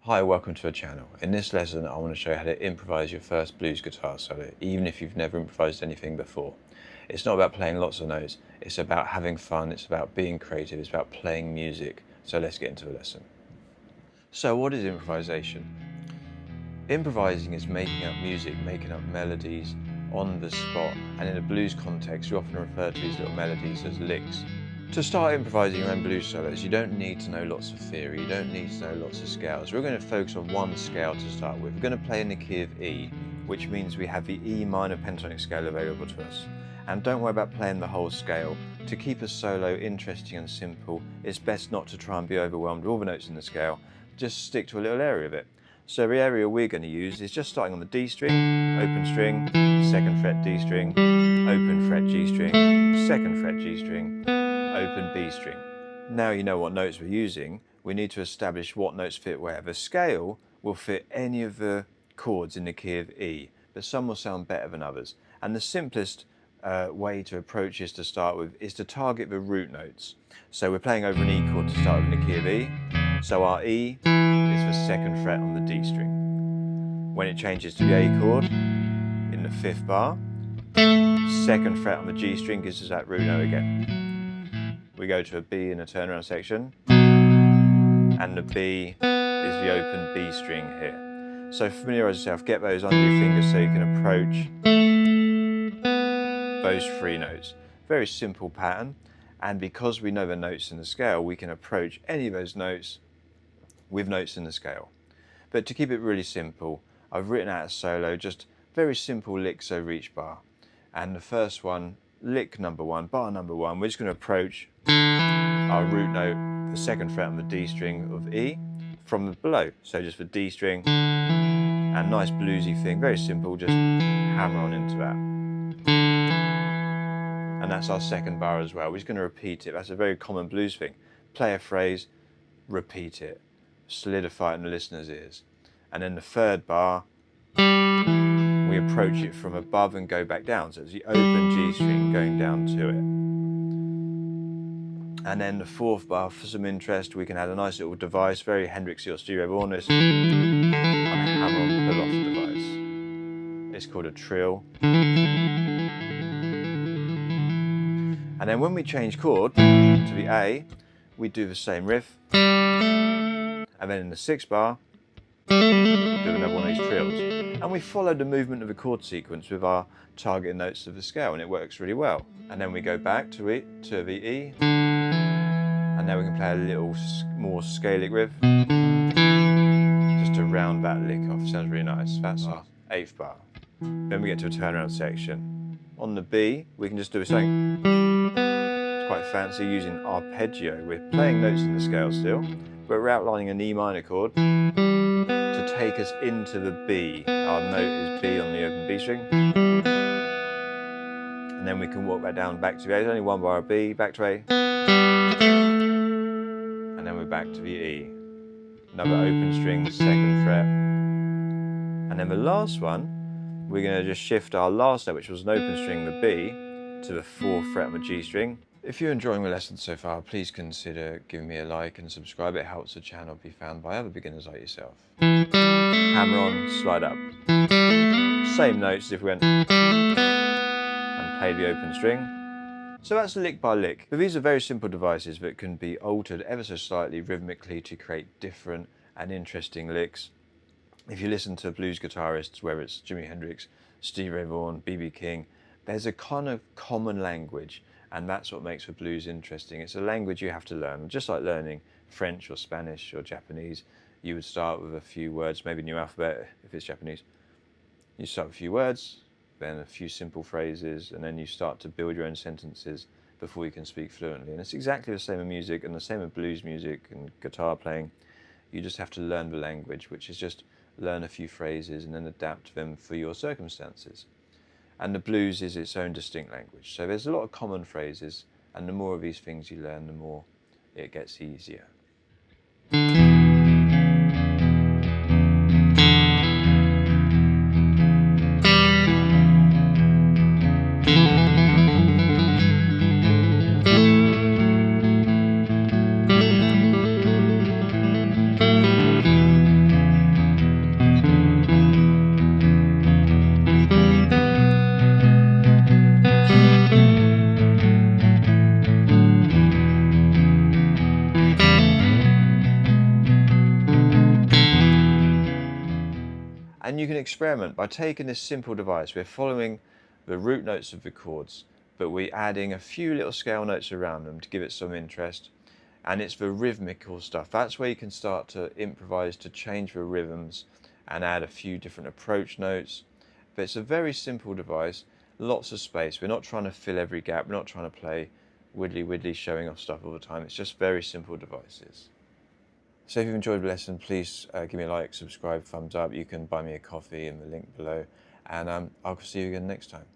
Hi, welcome to our channel. In this lesson I want to show you how to improvise your first blues guitar solo, even if you've never improvised anything before. It's not about playing lots of notes, it's about having fun, it's about being creative, it's about playing music. So let's get into the lesson. So what is improvisation? Improvising is making up music, making up melodies on the spot, and in a blues context we often refer to these little melodies as licks. To start improvising your own blues solos, you don't need to know lots of theory, you don't need to know lots of scales. We're going to focus on one scale to start with. We're going to play in the key of E, which means we have the E minor pentatonic scale available to us. And don't worry about playing the whole scale. To keep a solo interesting and simple, it's best not to try and be overwhelmed with all the notes in the scale. Just stick to a little area of it. So the area we're going to use is just starting on the D string, open string, 2nd fret D string, open fret G string, 2nd fret G string, open B string. Now you know what notes we're using, we need to establish what notes fit where. The scale will fit any of the chords in the key of E, but some will sound better than others. And the simplest way to approach this to start with is to target the root notes. So we're playing over an E chord to start with in the key of E. So our E is the 2nd fret on the D string. When it changes to the A chord in the 5th bar, 2nd fret on the G string gives us that root note again. We go to a B in a turnaround section, and the B is the open B string here. So familiarise yourself, get those under your fingers so you can approach those 3 notes. Very simple pattern, and because we know the notes in the scale, we can approach any of those notes with notes in the scale. But to keep it really simple, I've written out a solo, just very simple licks over each bar. And the first one, lick number 1, bar number 1, we're just going to approach our root note, the 2nd fret on the D string of E, from below. So just the D string, and nice bluesy thing, very simple, just hammer on into that. And that's our 2nd bar as well. We're just going to repeat it. That's a very common blues thing. Play a phrase, repeat it, solidify it in the listener's ears. And then the 3rd bar, we approach it from above and go back down. So it's the open G string going down to it. And then the 4th bar, for some interest, we can add a nice little device, very Hendrixy or Stevie Ray Vaughan, this kind of hammer on pull off device. It's called a trill. And then when we change chord to the A, we do the same riff. And then in the 6th bar, do another one of these trills. And we follow the movement of the chord sequence with our target notes of the scale, and it works really well. And then we go back to the E, and now we can play a little more scalic riff, just to round that lick off. Sounds really nice. That's our 8th bar. Then we get to a turnaround section. On the B, we can just do something. It's quite fancy, using arpeggio. We're playing notes in the scale still, but we're outlining an E minor chord to take us into the B. Our note is B on the open B string. And then we can walk that down back to the A. There's only 1 bar of B, back to A. And then we're back to the E. Another open string, 2nd fret. And then the last one, we're going to just shift our last note, which was an open string, the B, to the 4th fret on the G string. If you're enjoying the lesson so far, please consider giving me a like and subscribe. It helps the channel be found by other beginners like yourself. Hammer on, slide up. Same notes as if we went and play the open string. So that's lick by lick. But these are very simple devices that can be altered ever so slightly rhythmically to create different and interesting licks. If you listen to blues guitarists, whether it's Jimi Hendrix, Stevie Ray Vaughan, B.B. King, there's a kind of common language, and that's what makes the blues interesting. It's a language you have to learn, just like learning French or Spanish or Japanese. You would start with a few words, maybe new alphabet if it's Japanese. You start with a few words, then a few simple phrases, and then you start to build your own sentences before you can speak fluently. And it's exactly the same in music, and the same with blues music and guitar playing. You just have to learn the language, which is just learn a few phrases and then adapt them for your circumstances. And the blues is its own distinct language. So there's a lot of common phrases, and the more of these things you learn, the more it gets easier. And you can experiment by taking this simple device. We're following the root notes of the chords, but we're adding a few little scale notes around them to give it some interest. And it's the rhythmical stuff. That's where you can start to improvise, to change the rhythms and add a few different approach notes. But it's a very simple device, lots of space. We're not trying to fill every gap. We're not trying to play widdly showing off stuff all the time. It's just very simple devices. So if you've enjoyed the lesson, please give me a like, subscribe, thumbs up. You can buy me a coffee in the link below, and I'll see you again next time.